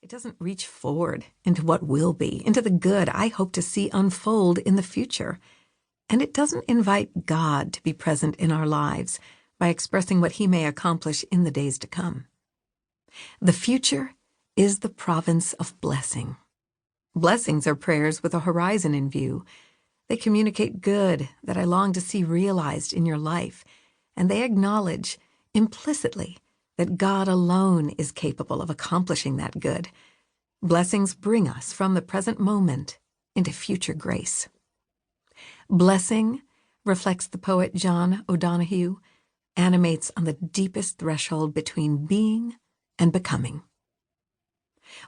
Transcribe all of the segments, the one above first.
It doesn't reach forward into what will be, into the good I hope to see unfold in the future. And it doesn't invite God to be present in our lives by expressing what he may accomplish in the days to come. The future is the province of blessing. Blessings are prayers with a horizon in view. They communicate good that I long to see realized in your life, and they acknowledge implicitly that God alone is capable of accomplishing that good. Blessings bring us from the present moment into future grace. Blessing, reflects the poet John O'Donohue, animates on the deepest threshold between being and becoming.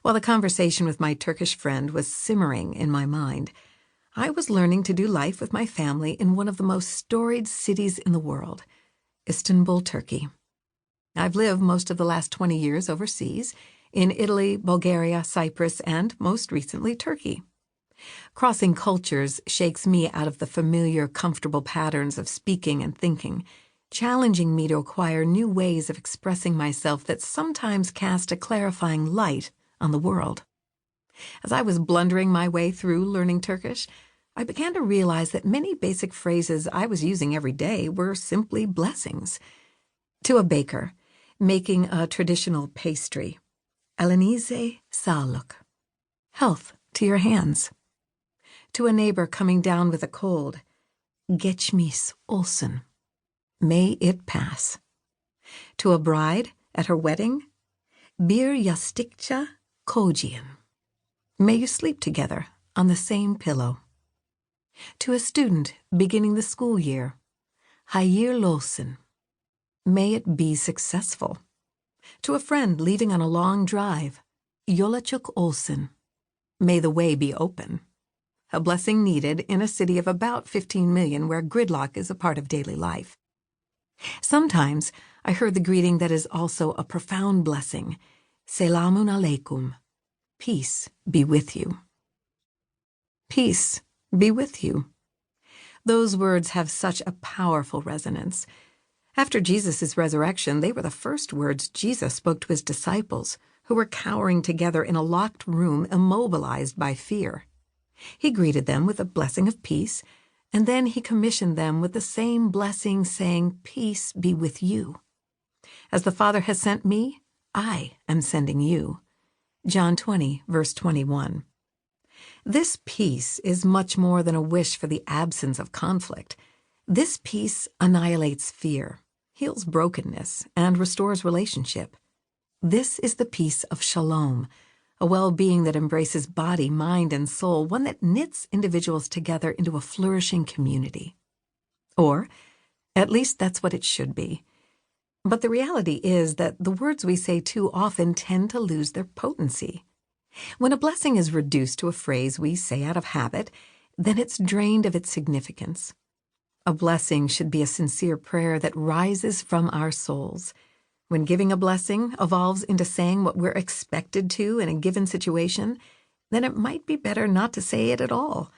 While the conversation with my Turkish friend was simmering in my mind, I was learning to do life with my family in one of the most storied cities in the world, Istanbul, Turkey. I've lived most of the last 20 years overseas, in Italy, Bulgaria, Cyprus, and most recently Turkey. Crossing cultures shakes me out of the familiar, comfortable patterns of speaking and thinking, challenging me to acquire new ways of expressing myself that sometimes cast a clarifying light on the world. As I was blundering my way through learning Turkish, I began to realize that many basic phrases I was using every day were simply blessings. To a baker, making a traditional pastry, elinize sağlık, health to your hands. To a neighbor coming down with a cold, geçmiş olsun, may it pass. To a bride at her wedding, bir yastıkça kocayan, may you sleep together on the same pillow. To a student beginning the school year, hayırlı olsun, may it be successful. To a friend leaving on a long drive, yol açık olsun, may the way be open. A blessing needed in a city of about 15 million where gridlock is a part of daily life. Sometimes I heard the greeting that is also a profound blessing, selamun aleyküm, peace be with you. Peace be with you. Those words have such a powerful resonance. After Jesus' resurrection, they were the first words Jesus spoke to his disciples, who were cowering together in a locked room, immobilized by fear. He greeted them with a blessing of peace, and then he commissioned them with the same blessing, saying, "Peace be with you. As the Father has sent me, I am sending you." John 20, verse 21. This peace is much more than a wish for the absence of conflict. This peace annihilates fear, heals brokenness, and restores relationship. This is the peace of shalom, a well-being that embraces body, mind, and soul, one that knits individuals together into a flourishing community. Or, at least that's what it should be. But the reality is that the words we say too often tend to lose their potency. When a blessing is reduced to a phrase we say out of habit, then it's drained of its significance. A blessing should be a sincere prayer that rises from our souls. When giving a blessing evolves into saying what we're expected to in a given situation, then it might be better not to say it at all.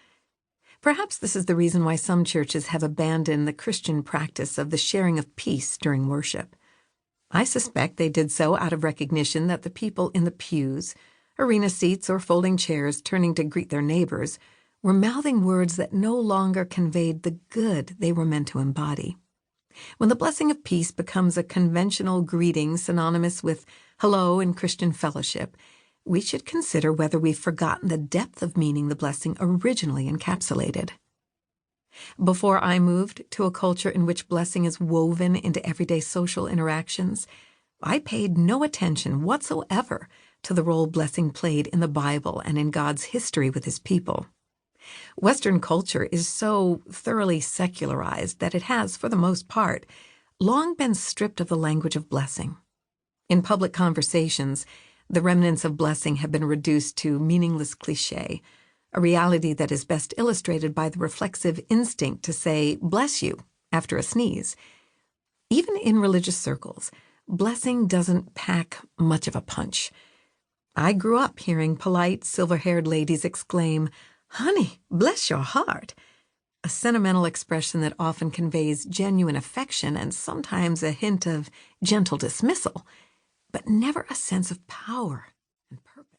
Perhaps this is the reason why some churches have abandoned the Christian practice of the sharing of peace during worship. I suspect they did so out of recognition that the people in the pews, arena seats, or folding chairs turning to greet their neighbors were mouthing words that no longer conveyed the good they were meant to embody. When the blessing of peace becomes a conventional greeting synonymous with hello in Christian fellowship, we should consider whether we've forgotten the depth of meaning the blessing originally encapsulated. Before I moved to a culture in which blessing is woven into everyday social interactions, I paid no attention whatsoever to the role blessing played in the Bible and in God's history with his people. Western culture is so thoroughly secularized that it has, for the most part, long been stripped of the language of blessing. In public conversations, the remnants of blessing have been reduced to meaningless cliché, a reality that is best illustrated by the reflexive instinct to say, "bless you," after a sneeze. Even in religious circles, blessing doesn't pack much of a punch. I grew up hearing polite, silver-haired ladies exclaim, "Honey, bless your heart," a sentimental expression that often conveys genuine affection and sometimes a hint of gentle dismissal, but never a sense of power